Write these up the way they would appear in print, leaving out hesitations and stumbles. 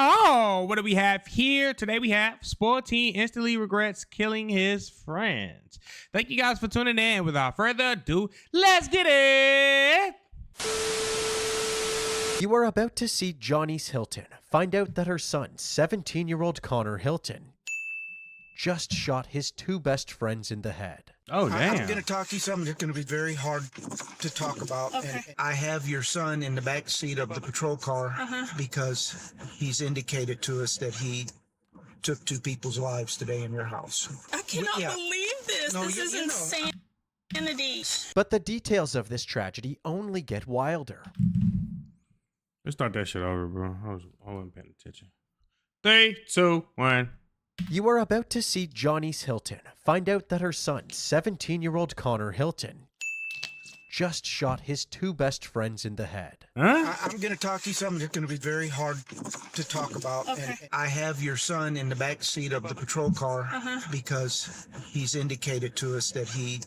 Oh, what do we have here? Today we have Spoiled Teen instantly regrets killing his friends. Thank you guys for tuning in. Without further ado, let's get it. You are about to see Johnny's Hilton find out that her son, 17-year-old Connor Hilton, just shot his two best friends in the head. Oh, damn. I'm going to talk to you something that's going to be very hard to talk about. Okay. And I have your son in the back seat of the patrol car because he's indicated to us that he took two people's lives today in your house. I cannot believe this. No, This is insanity. But the details of this tragedy only get wilder. Let's start that shit over, bro. I wasn't paying attention. 3, 2, 1. You are about to see Johnny's Hilton find out that her son, 17-year-old Connor Hilton, just shot his two best friends in the head. Huh? I'm going to talk to you something that's going to be very hard to talk about. Okay. And I have your son in the back seat of the patrol car because he's indicated to us that he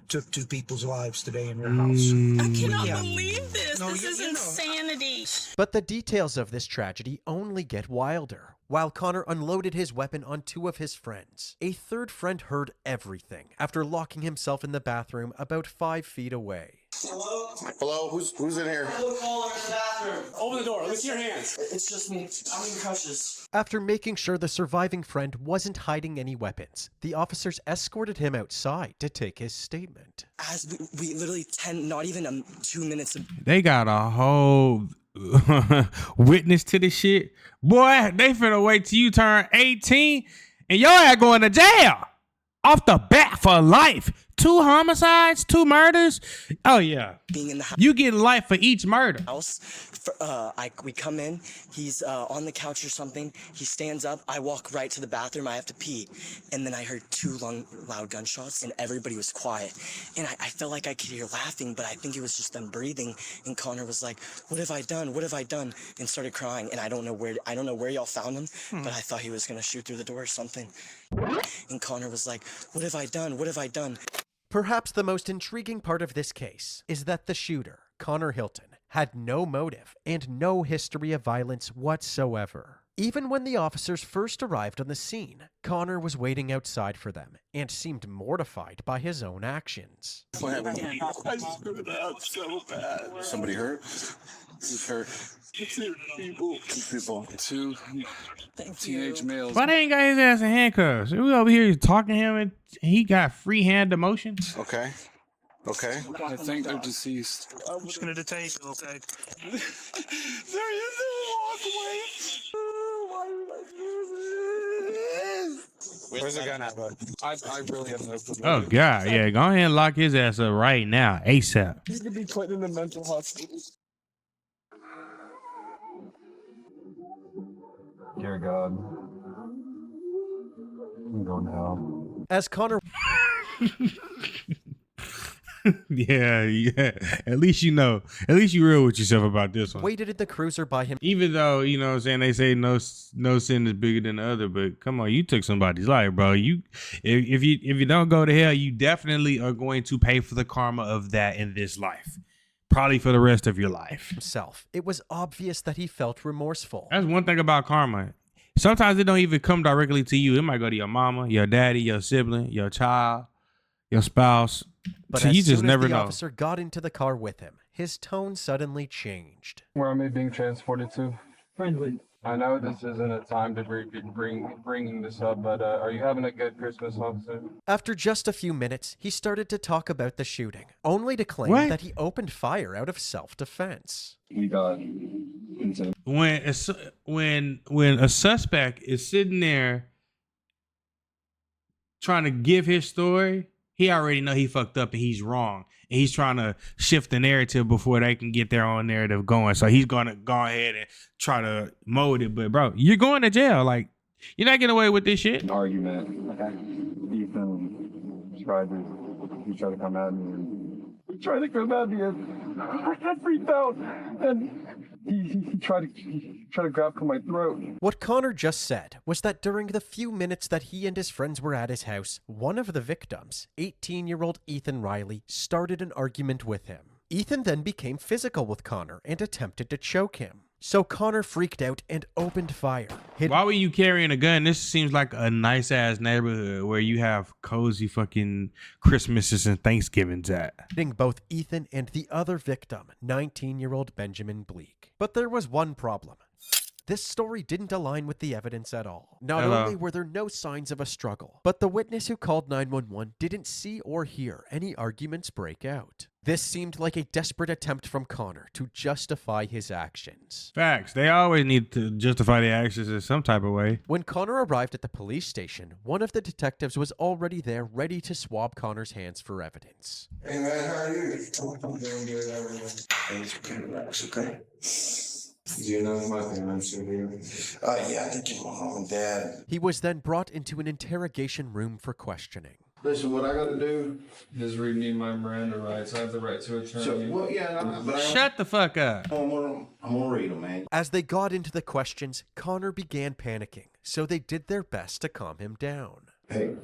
took two people's lives today in your house. I cannot believe this. No, This is insanity. But the details of this tragedy only get wilder. While Connor unloaded his weapon on two of his friends, a third friend heard everything after locking himself in the bathroom about 5 feet away. Hello? Who's in here? Open the door. Lift your hands. It's just me. I'm in crushes. After making sure the surviving friend wasn't hiding any weapons, the officers escorted him outside to take his statement. As we literally not even 2 minutes. They got a whole witness to this shit. Boy, they finna wait till you turn 18 and your ass going to jail. Off the bat for life. 2 homicides, 2 murders. Oh, yeah. Being in the You get life for each murder. house, we come in. He's on the couch or something. He stands up. I walk right to the bathroom. I have to pee, and then I heard 2 loud gunshots, and everybody was quiet. And I felt like I could hear laughing, but I think it was just them breathing. And Connor was like, "What have I done? What have I done?" And started crying. And I don't know where y'all found him, but I thought he was gonna shoot through the door or something. And Connor was like, "What have I done? What have I done?" Perhaps the most intriguing part of this case is that the shooter, Connor Hilton, had no motive and no history of violence whatsoever. Even when the officers first arrived on the scene, Connor was waiting outside for them and seemed mortified by his own actions. What happened? I screwed up so bad. Somebody hurt? Who's hurt? 2 people. 2 people. 2 teenage males. Why they ain't got his ass in handcuffs? We over here talking to him and he got free hand emotions. Okay. Okay. I think they're deceased. I'm just going to detain you, okay? There is no walkway. Why did I do this? Where's the gun at, bud? I really have no clue. Oh, God. Yeah, go ahead and lock his ass up right now. ASAP. He's gonna be put in a mental hospital. Dear God, I'm going to hell. As Connor Yeah. At least you know. At least you real with yourself about this one. waited in the cruiser by him, Even though, you know what I'm saying, they say no sin is bigger than the other, but come on, you took somebody's life, bro. If you don't go to hell, you definitely are going to pay for the karma of that in this life. Probably for the rest of your life. himself, it was obvious that he felt remorseful. That's one thing about karma. Sometimes it don't even come directly to you. It might go to your mama, your daddy, your sibling, your child, your spouse. But So as you just soon never as the know. officer got into the car with him, his tone suddenly changed. Where am I being transported to? Friendly. I know this isn't a time to be bringing this up, but are you having a good Christmas, officer? After just a few minutes, he started to talk about the shooting, only to claim What? that he opened fire out of self-defense. We got into When a suspect is sitting there trying to give his story, he already know he fucked up and he's wrong. And he's trying to shift the narrative before they can get their own narrative going. So he's gonna go ahead and try to mold it. But bro, you're going to jail. Like, you're not getting away with this shit. an argument. Ethan tried to come at me and I got freaked out and he tried to grab for my throat. What Connor just said was that during the few minutes that he and his friends were at his house, one of the victims, 18-year-old Ethan Riley, started an argument with him. Ethan then became physical with Connor and attempted to choke him. So Connor freaked out and opened fire. Why were you carrying a gun? This seems like a nice ass neighborhood where you have cozy fucking Christmases and Thanksgivings at. Hitting both Ethan and the other victim, 19-year-old Benjamin Bleak. But there was one problem. This story didn't align with the evidence at all. Not only were there no signs of a struggle, but the witness who called 911 didn't see or hear any arguments break out. This seemed like a desperate attempt from Connor to justify his actions. Facts. They always need to justify their actions in some type of way. When Connor arrived at the police station, one of the detectives was already there ready to swab Connor's hands for evidence. Hey man, how are you? I'm doing good. Thanks for coming back, okay? Do you know my parents are here? Yeah, I think your mom and dad. He was then brought into an interrogation room for questioning. Listen, what I gotta do. Just read me my Miranda rights. I have the right to attorney. So, well, yeah, but Shut the fuck up. I'm gonna read them, man. As they got into the questions, Connor began panicking, so they did their best to calm him down. Hey,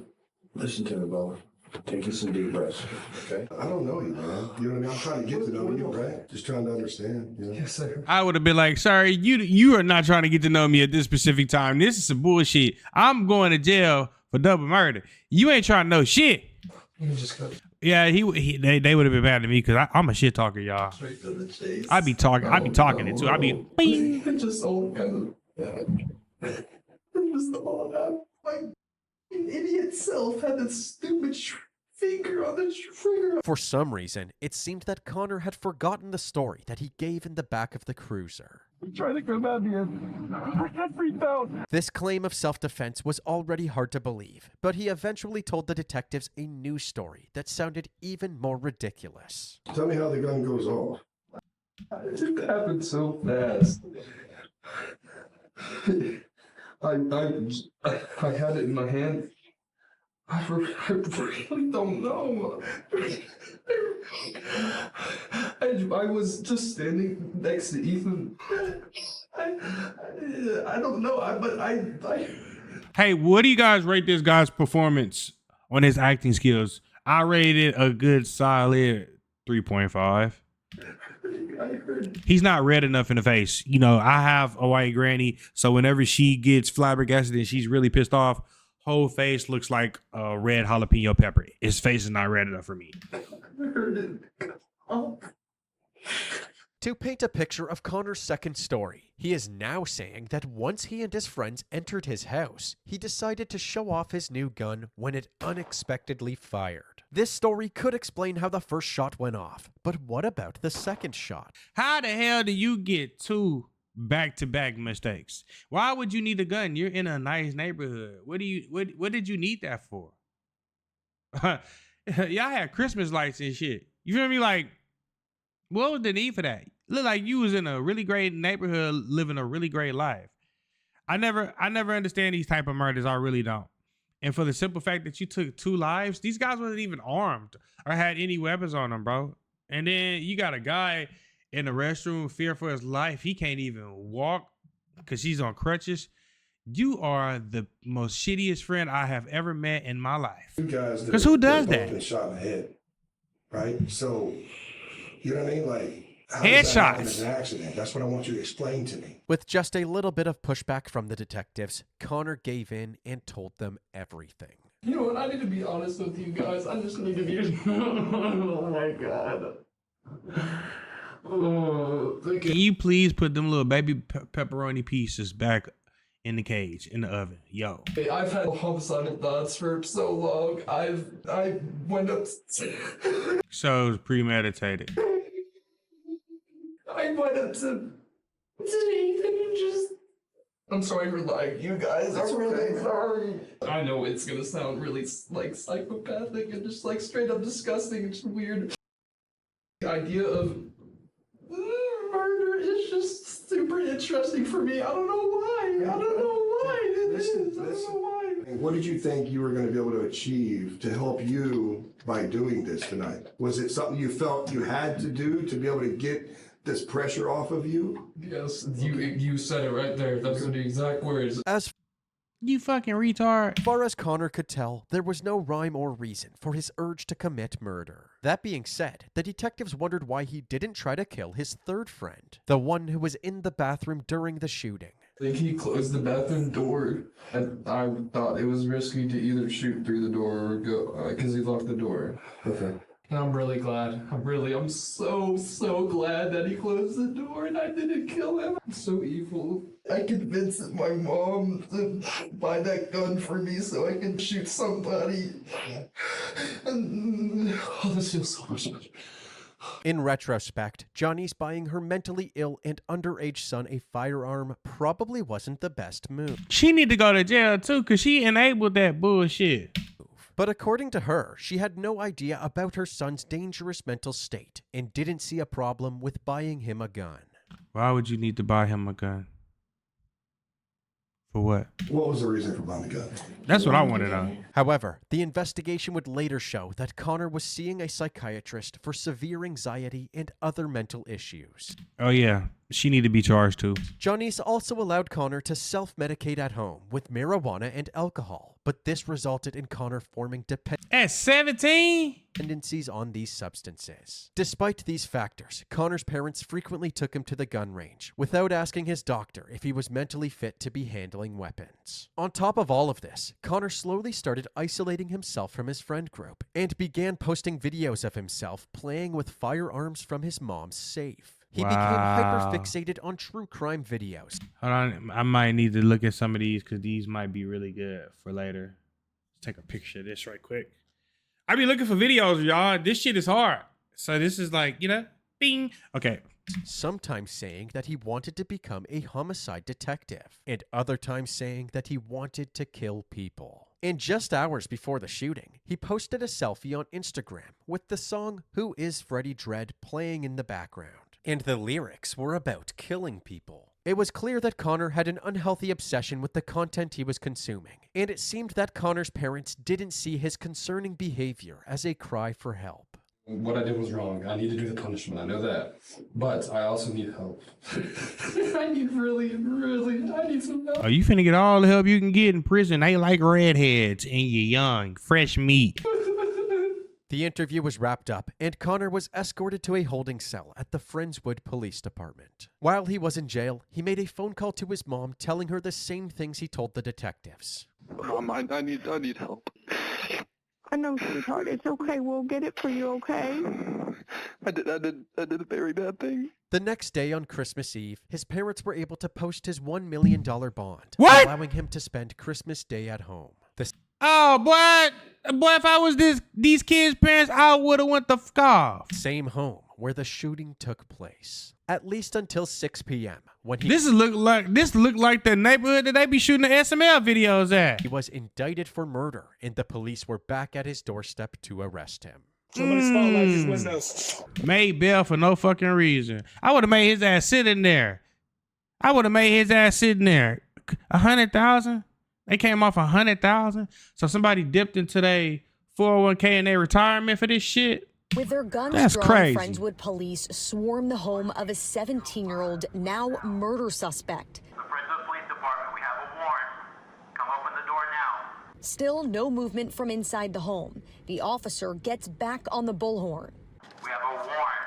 listen to me, Bo. Take you some deep breaths, okay? I don't know you, man. You know what I mean? I'm trying to get to know you, right? Just trying to understand, you know? Yes, sir. I would have been like, sorry, you are not trying to get to know me at this specific time. This is some bullshit. I'm going to jail for double murder. You ain't trying to know shit. You just go Yeah, they would have been mad at me because I'm a shit talker, y'all. straight to the chase. I be talking it too. I be bing. It just all kind of. It was all that. My idiot self had this stupid finger on the trigger. For some reason, it seemed that Connor had forgotten the story that he gave in the back of the cruiser. Trying to come at me. I got freaked out. This claim of self-defense was already hard to believe, but he eventually told the detectives a new story that sounded even more ridiculous. Tell me how the gun goes off. It happened so fast. I had it in my hand. I really don't know. I was just standing next to Ethan. I don't know, but I. Hey, what do you guys rate this guy's performance on his acting skills? I rated a good solid 3.5. He's not red enough in the face. You know, I have a white granny, so whenever she gets flabbergasted and she's really pissed off, whole face looks like a red jalapeno pepper. His face is not red enough for me. To paint a picture of Connor's second story, he is now saying that once he and his friends entered his house, he decided to show off his new gun when it unexpectedly fired. This story could explain how the first shot went off, but what about the second shot? How the hell do you get two back-to-back mistakes? Why would you need a gun? You're in a nice neighborhood. What did you need that for? Y'all had Christmas lights and shit. You feel me? Like, what was the need for that? Look like you was in a really great neighborhood living a really great life. I never understand these type of murders. I really don't. And for the simple fact that you took 2 lives, these guys wasn't even armed or had any weapons on them, bro. And then you got a guy in the restroom, fear for his life. He can't even walk because he's on crutches. You are the most shittiest friend I have ever met in my life. Because who does that? Been shot in the head, right? So, you know what I mean? Like, how headshots. does that happen as an accident? That's what I want you to explain to me. With just a little bit of pushback from the detectives, Connor gave in and told them everything. You know what? I need to be honest with you guys. I just need to be. Oh my god. Oh, Can you please put them little baby pepperoni pieces back in the cage, in the oven? Yo. I've had homicidal thoughts for so long. I went up. So it's premeditated. I went up to Ethan and just. I'm sorry for lying, you guys. I'm really sorry. I know it's gonna sound really like psychopathic and just like straight up disgusting. It's weird. The idea of murder is just super interesting for me. I don't know why. I don't know why it is. I don't know why. What did you think you were going to be able to achieve to help you by doing this tonight? Was it something you felt you had to do to be able to get this pressure off of you? Yes, you said it right there. Those are the exact words. You fucking retard. As far as Connor could tell, there was no rhyme or reason for his urge to commit murder. That being said, the detectives wondered why he didn't try to kill his third friend, the one who was in the bathroom during the shooting. I think he closed the bathroom door, and I thought it was risky to either shoot through the door or go, because he locked the door. Okay. And I'm really glad. I'm so glad that he closed the door and I didn't kill him. I'm so evil. I convinced my mom to buy that gun for me so I can shoot somebody. And, oh, this feels so much better. In retrospect, Johnny's buying her mentally ill and underage son a firearm probably wasn't the best move. She need to go to jail too, cause she enabled that bullshit. But according to her, she had no idea about her son's dangerous mental state and didn't see a problem with buying him a gun. Why would you need to buy him a gun? For what? What was the reason for buying the gun? That's what I want to know. However, the investigation would later show that Connor was seeing a psychiatrist for severe anxiety and other mental issues. Oh yeah, she need to be charged too. Johnny's also allowed Connor to self-medicate at home with marijuana and alcohol, but this resulted in Connor forming At 17? dependencies on these substances. Despite these factors, Connor's parents frequently took him to the gun range without asking his doctor if he was mentally fit to be handling weapons. On top of all of this, Connor slowly started isolating himself from his friend group and began posting videos of himself playing with firearms from his mom's safe. He became hyper-fixated on true crime videos. Hold on, I might need to look at some of these because these might be really good for later. Let's take a picture of this right quick. I be looking for videos, y'all. This shit is hard. So this is like, you know, bing. Okay. Sometimes saying that he wanted to become a homicide detective, and other times saying that he wanted to kill people. And just hours before the shooting, he posted a selfie on Instagram with the song Who Is Freddie Dredd playing in the background. And the lyrics were about killing people. It was clear that Connor had an unhealthy obsession with the content he was consuming, and it seemed that Connor's parents didn't see his concerning behavior as a cry for help. What I did was wrong. I need to do the punishment. I know that. But I also need help. I need some help. Oh, you finna get all the help you can get in prison. They like redheads and you're young, fresh meat. The interview was wrapped up, and Connor was escorted to a holding cell at the Friendswood Police Department. While he was in jail, he made a phone call to his mom telling her the same things he told the detectives. Mom, I need help. I know, sweetheart. It's okay. We'll get it for you, okay? I did a very bad thing. The next day on Christmas Eve, his parents were able to post his $1 million bond, allowing him to spend Christmas Day at home. Oh, boy, if I was these kids' parents, I would have went the fuck off. Same home where the shooting took place. At least until 6 p.m. when he... This looked like the neighborhood that they be shooting the SML videos at. He was indicted for murder, and the police were back at his doorstep to arrest him. Somebody spotlight these windows. Made bail for no fucking reason. I would have made his ass sit in there. 100,000? They came off 100,000. So somebody dipped into their 401k and their retirement for this shit. With their guns drawn, crazy. Friendswood police swarmed the home of a 17-year-old now murder suspect. The Friendswood Police Department, we have a warrant. Come open the door now. Still no movement from inside the home. The officer gets back on the bullhorn. We have a warrant.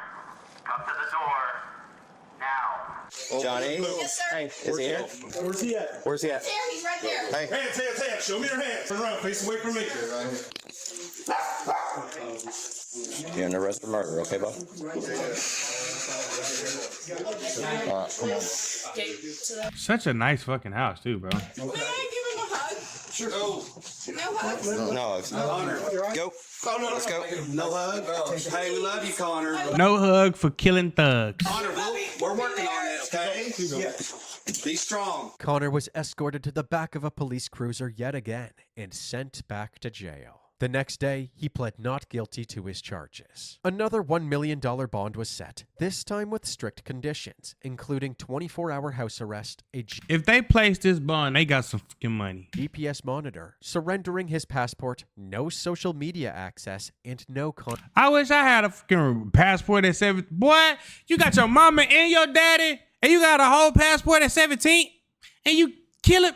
Come to the door now. Johnny? Yes, sir. Hey, is he here? Where's he at? Where's he at? There, he's right there. Hey. Hands. Show me your hands. Turn around, face away from me. You're under arrest for murder, okay, bud? Come on. Such a nice fucking house, too, bro. May I give him a hug? Sure. No hugs? No. Connor. Go. Let's go. No hug. Hey, we love you, Connor. No hug for killing thugs. Connor, we're working on it, okay? Yeah. Be strong. Connor was escorted to the back of a police cruiser yet again and sent back to jail. The next day, he pled not guilty to his charges. Another $1 million bond was set, this time with strict conditions, including 24-hour house arrest, if they place this bond, they got some fucking money. GPS monitor, surrendering his passport, no social media access, and no I wish I had a fucking passport at 7. Boy, you got your mama and your daddy, and you got a whole passport at 17, and you kill it.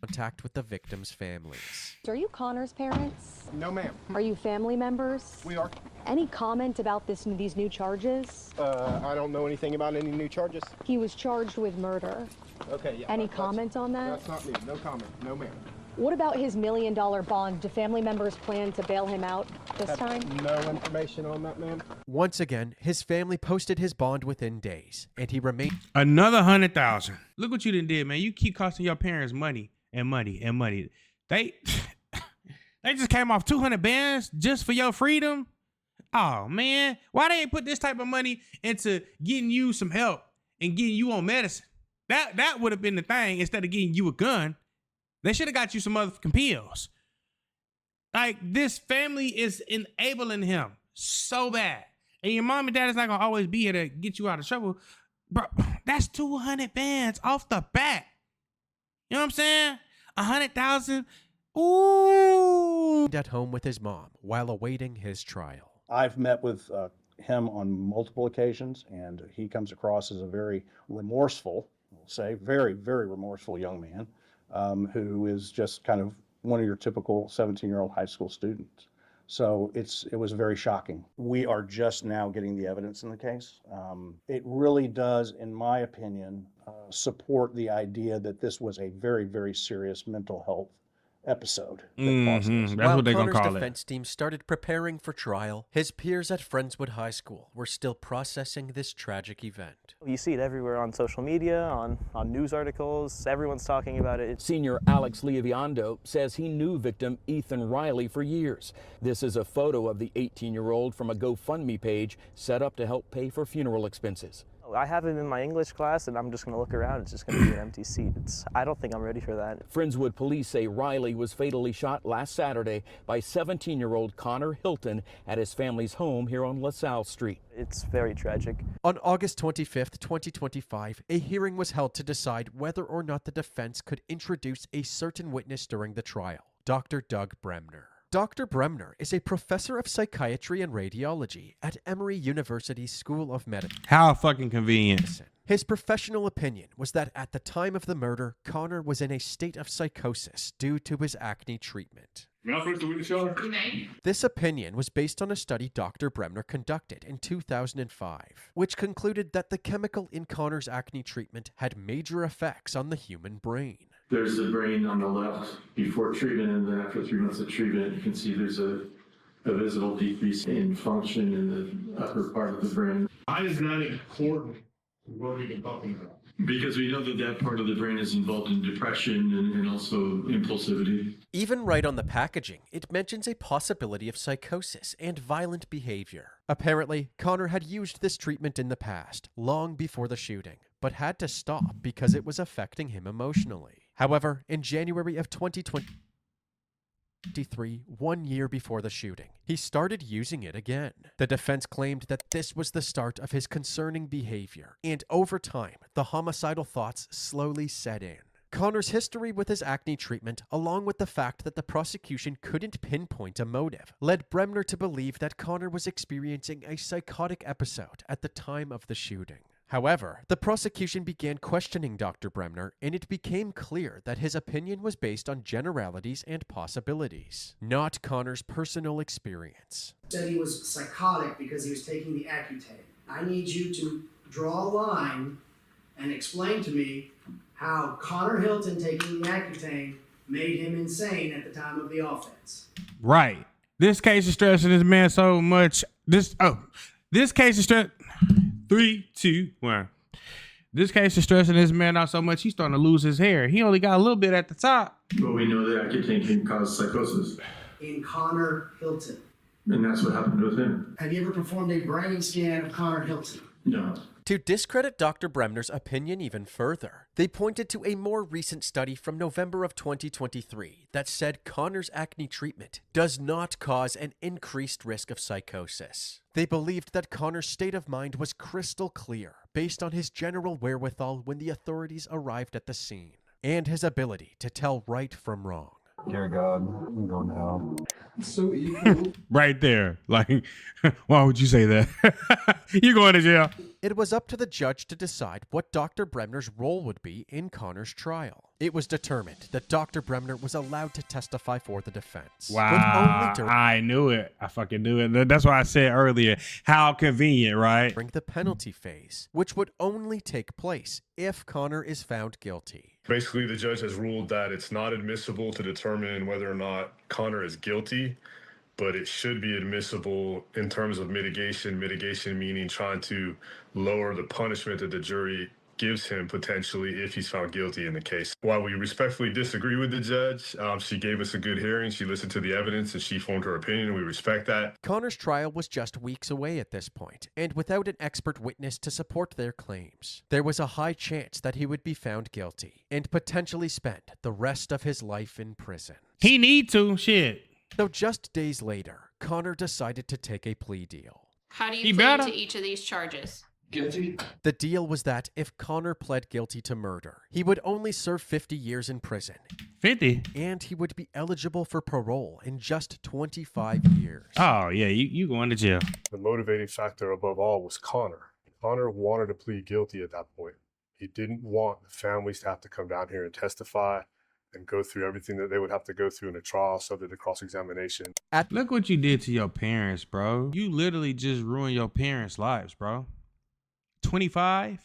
contact with the victims' families. Are you Connor's parents? No, ma'am. Are you family members? We are. Any comment about these new charges? I don't know anything about any new charges. He was charged with murder. Okay, yeah. Any comment on that? That's not me. No comment. No, ma'am. What about his $1 million bond? Do family members plan to bail him out this time? No information on that, ma'am. Once again, his family posted his bond within days, and he remained another 100,000. Look what you done did, man. You keep costing your parents money and money and money. They just came off 200 bands just for your freedom. Oh man, why they ain't put this type of money into getting you some help and getting you on medicine? That would have been the thing instead of getting you a gun. They should have got you some motherfucking pills. Like, this family is enabling him so bad. And your mom and dad is not gonna always be here to get you out of trouble. Bro, that's 200 bands off the bat. You know what I'm saying? 100,000. Ooh. at home with his mom while awaiting his trial. I've met with him on multiple occasions, and he comes across as a very remorseful, we'll say, very, very remorseful young man who is just kind of one of your typical 17-year-old high school students. So it was very shocking. We are just now getting the evidence in the case. It really does, in my opinion, support the idea that this was a very, very serious mental health episode. That's While what they're going Connor's to call defense team started preparing for trial, his peers at Friendswood High School were still processing this tragic event. You see it everywhere on social media, on news articles. Everyone's talking about it. Senior Alex Liaviondo says he knew victim Ethan Riley for years. This is a photo of the 18-year-old from a GoFundMe page set up to help pay for funeral expenses. I have him in my English class, and I'm just going to look around. It's just going to be an empty seat. I don't think I'm ready for that. Friendswood police say Riley was fatally shot last Saturday by 17-year-old Connor Hilton at his family's home here on LaSalle Street. It's very tragic. On August 25th, 2025, a hearing was held to decide whether or not the defense could introduce a certain witness during the trial, Dr. Doug Bremner. Dr. Bremner is a professor of psychiatry and radiology at Emory University School of Medicine. How fucking convenient. His professional opinion was that at the time of the murder, Connor was in a state of psychosis due to his acne treatment. This opinion was based on a study Dr. Bremner conducted in 2005, which concluded that the chemical in Connor's acne treatment had major effects on the human brain. There's the brain on the left before treatment, and then after 3 months of treatment, you can see there's a visible decrease in function in the upper part of the brain. Why is that important? What we've been talking about? Because we know that that part of the brain is involved in depression and also impulsivity. Even right on the packaging, it mentions a possibility of psychosis and violent behavior. Apparently, Connor had used this treatment in the past, long before the shooting, but had to stop because it was affecting him emotionally. However, in January of 2023, 1 year before the shooting, he started using it again. The defense claimed that this was the start of his concerning behavior, and over time, the homicidal thoughts slowly set in. Connor's history with his acne treatment, along with the fact that the prosecution couldn't pinpoint a motive, led Bremner to believe that Connor was experiencing a psychotic episode at the time of the shooting. However, the prosecution began questioning Dr. Bremner, and it became clear that his opinion was based on generalities and possibilities, not Connor's personal experience. Said he was psychotic because he was taking the Accutane. I need you to draw a line and explain to me how Connor Hilton taking the Accutane made him insane at the time of the offense. Right. This case is stressing this man so much. This case is stressing. 3, 2, 1. This case is stressing this man out so much he's starting to lose his hair. He only got a little bit at the top. But we know that Accutane can cause psychosis. In Connor Hilton. And that's what happened with him. Have you ever performed a brain scan of Connor Hilton? No. To discredit Dr. Bremner's opinion even further, they pointed to a more recent study from November of 2023 that said Connor's acne treatment does not cause an increased risk of psychosis. They believed that Connor's state of mind was crystal clear based on his general wherewithal when the authorities arrived at the scene, and his ability to tell right from wrong. Dear God, I'm going to hell. So evil. Right there. Like, why would you say that? You're going to jail. It was up to the judge to decide what Dr. Bremner's role would be in Connor's trial. It was determined that Dr. Bremner was allowed to testify for the defense. Wow, I knew it. I fucking knew it. That's why I said earlier, how convenient, right? During the penalty phase, which would only take place if Connor is found guilty. Basically, the judge has ruled that it's not admissible to determine whether or not Connor is guilty, but it should be admissible in terms of mitigation. Mitigation meaning trying to lower the punishment that the jury gives him potentially if he's found guilty in the case. While we respectfully disagree with the judge, she gave us a good hearing. She listened to the evidence and she formed her opinion, and we respect that. Connor's trial was just weeks away at this point, and without an expert witness to support their claims, there was a high chance that he would be found guilty and potentially spend the rest of his life in prison. He need to, shit. So just days later, Connor decided to take a plea deal. How do you plead to each of these charges? Guilty. The deal was that if Connor pled guilty to murder, he would only serve 50 years in prison. 50? And he would be eligible for parole in just 25 years. Oh, yeah, you going to jail. The motivating factor above all was Connor. Connor wanted to plead guilty at that point. He didn't want the families to have to come down here and testify and go through everything that they would have to go through in a trial subject to cross-examination. Look what you did to your parents, bro. You literally just ruined your parents' lives, bro. 25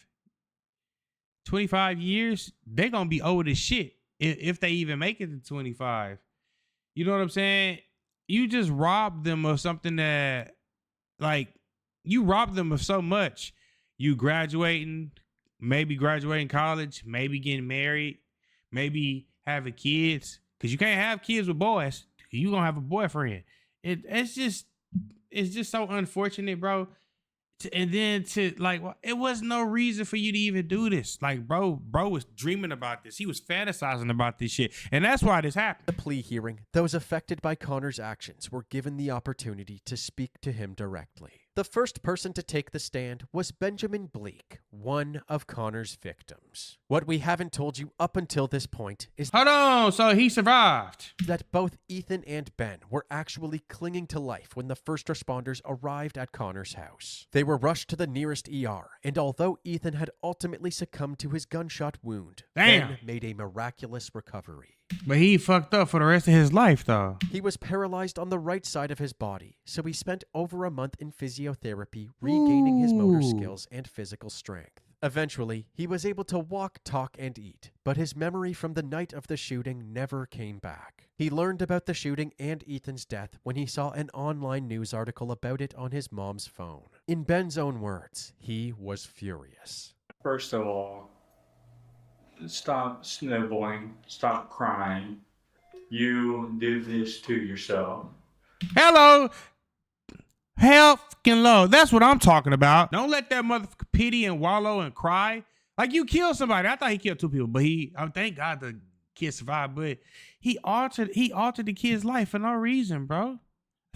years, they're gonna be old as shit if they even make it to 25. You know what I'm saying? You just robbed them of something that, like, you robbed them of so much. You graduating, maybe graduating college, maybe getting married, maybe having kids, because you can't have kids with boys. You gonna have a boyfriend. It's just so unfortunate, bro. And then it was no reason for you to even do this. Like, bro was dreaming about this. He was fantasizing about this shit. And that's why this happened. The plea hearing, those affected by Connor's actions were given the opportunity to speak to him directly. The first person to take the stand was Benjamin Bleak, one of Connor's victims. What we haven't told you up until this point is hold on, so he survived. That both Ethan and Ben were actually clinging to life when the first responders arrived at Connor's house. They were rushed to the nearest ER, and although Ethan had ultimately succumbed to his gunshot wound, Ben made a miraculous recovery. But he fucked up for the rest of his life, though. He was paralyzed on the right side of his body, so he spent over a month in physiotherapy, regaining his motor skills and physical strength. Eventually, he was able to walk, talk, and eat, but his memory from the night of the shooting never came back. He learned about the shooting and Ethan's death when he saw an online news article about it on his mom's phone. In Ben's own words, he was furious. First of all, stop sniveling, stop crying. You did this to yourself. Hello. Hell fucking low. That's what I'm talking about. Don't let that motherfucker pity and wallow and cry. Like, you killed somebody. I thought he killed 2 people, but thank God the kid survived, but he altered the kid's life for no reason, bro.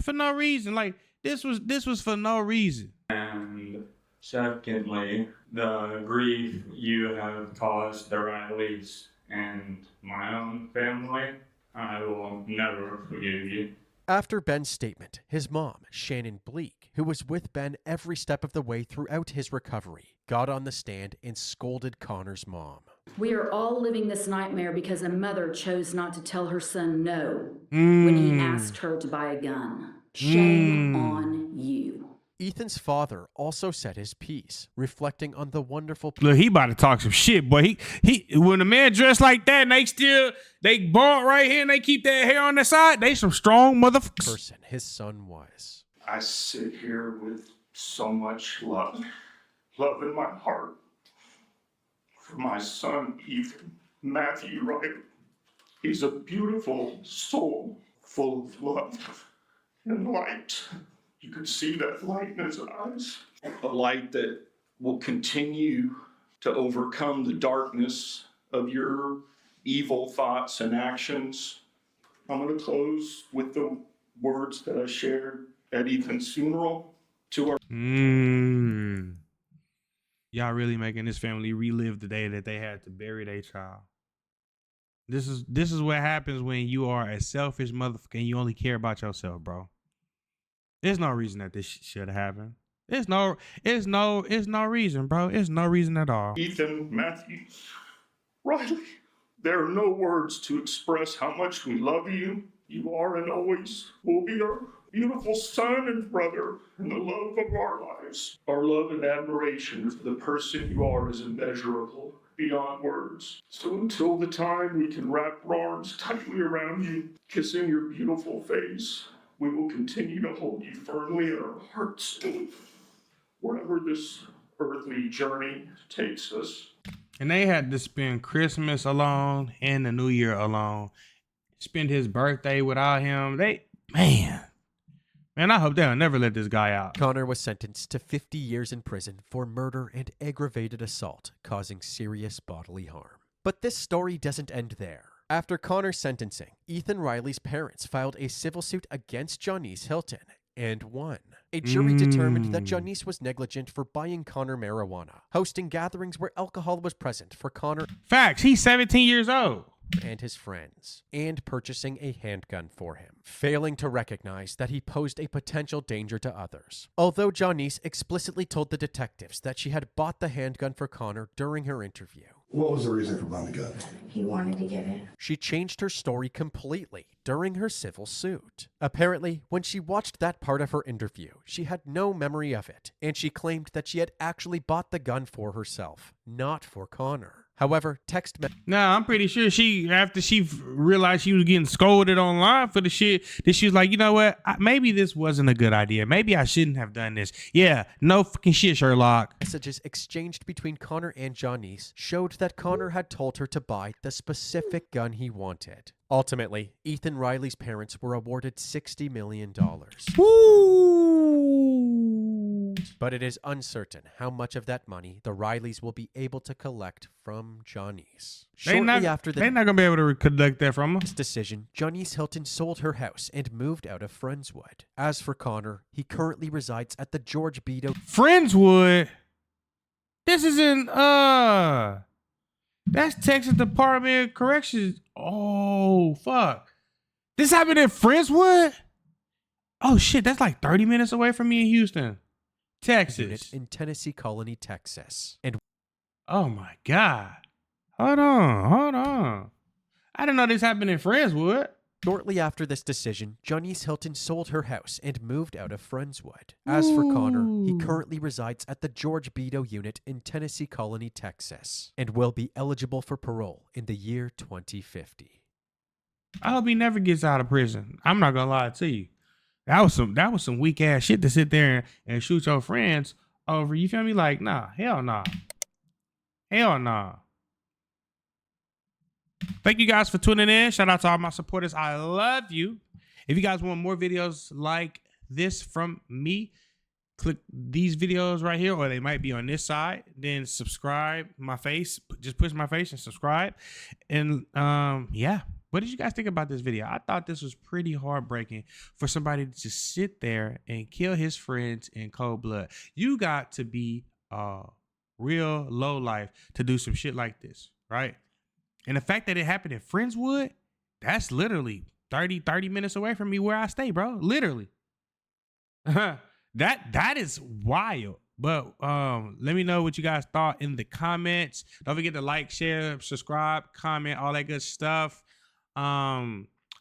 For no reason. Like, this was for no reason. And secondly, the grief you have caused the Rileys and my own family, I will never forgive you. After Ben's statement, his mom, Shannon Bleak, who was with Ben every step of the way throughout his recovery, got on the stand and scolded Connor's mom. We are all living this nightmare because a mother chose not to tell her son no when he asked her to buy a gun. Shame on you. Ethan's father also said his piece, reflecting on the wonderful... Look, he about to talk some shit, boy. He when a man dressed like that and they bald right here and they keep that hair on the side, they some strong motherfuckers. ...person his son was. I sit here with so much love in my heart for my son, Ethan Matthew Riley. He's a beautiful soul, full of love and light. You could see that light in his eyes. A light that will continue to overcome the darkness of your evil thoughts and actions. I'm going to close with the words that I shared at Ethan's funeral to our... Y'all really making this family relive the day that they had to bury their child. This is what happens when you are a selfish motherfucker and you only care about yourself, bro. There's no reason that this should have happened. It's no reason, bro. It's no reason at all. Ethan Matthews Riley. There are no words to express how much we love you. You are and always will be our beautiful son and brother and the love of our lives. Our love and admiration for the person you are is immeasurable, beyond words. So until the time we can wrap our arms tightly around you, kissing your beautiful face, we will continue to hold you firmly in our hearts, wherever this earthly journey takes us. And they had to spend Christmas alone and the New Year alone. Spend his birthday without him. Man, I hope they'll never let this guy out. Connor was sentenced to 50 years in prison for murder and aggravated assault, causing serious bodily harm. But this story doesn't end there. After Connor's sentencing, Ethan Riley's parents filed a civil suit against Janice Hilton and won. A jury determined that Janice was negligent for buying Connor marijuana, hosting gatherings where alcohol was present for Connor. Facts, he's 17 years old. And his friends, and purchasing a handgun for him, failing to recognize that he posed a potential danger to others. Although Janice explicitly told the detectives that she had bought the handgun for Connor during her interview. What was the reason for buying the gun? He wanted to get it. She changed her story completely during her civil suit. Apparently, when she watched that part of her interview, she had no memory of it, and she claimed that she had actually bought the gun for herself, not for Connor. However, I'm pretty sure after she realized she was getting scolded online for the shit, that she was like, you know what? Maybe this wasn't a good idea. Maybe I shouldn't have done this. Yeah, no fucking shit, Sherlock. Messages exchanged between Connor and Janice showed that Connor had told her to buy the specific gun he wanted. Ultimately, Ethan Riley's parents were awarded $60 million. But it is uncertain how much of that money the Rileys will be able to collect from Janice. They're not going to be able to collect that from this decision, Janice Hilton sold her house and moved out of Friendswood. As for Connor, he currently resides at the George Beto. Friendswood? This is in, that's Texas Department of Corrections. Oh, fuck. This happened in Friendswood? Oh, shit. That's like 30 minutes away from me in Houston, Texas. In Tennessee Colony, Texas. And oh, my God. Hold on. I didn't know this happened in Friendswood. Shortly after this decision, Janice Hilton sold her house and moved out of Friendswood. As for Connor, he currently resides at the George Beto unit in Tennessee Colony, Texas, and will be eligible for parole in the year 2050. I hope he never gets out of prison. I'm not gonna lie to you. That was some weak ass shit to sit there and shoot your friends over. You feel me? Like, nah, hell nah. Hell nah. Thank you guys for tuning in. Shout out to all my supporters. I love you. If you guys want more videos like this from me, click these videos right here, or they might be on this side. Then subscribe my face. Just push my face and subscribe. And yeah. What did you guys think about this video? I thought this was pretty heartbreaking for somebody to just sit there and kill his friends in cold blood. You got to be real low life to do some shit like this, right? And the fact that it happened in Friendswood, that's literally 30 minutes away from me where I stay, bro. Literally. That is wild. But let me know what you guys thought in the comments. Don't forget to like, share, subscribe, comment, all that good stuff.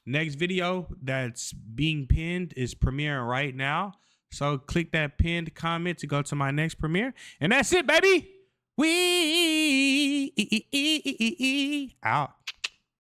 Next video that's being pinned is premiering right now. So click that pinned comment to go to my next premiere. And that's it, baby. We out.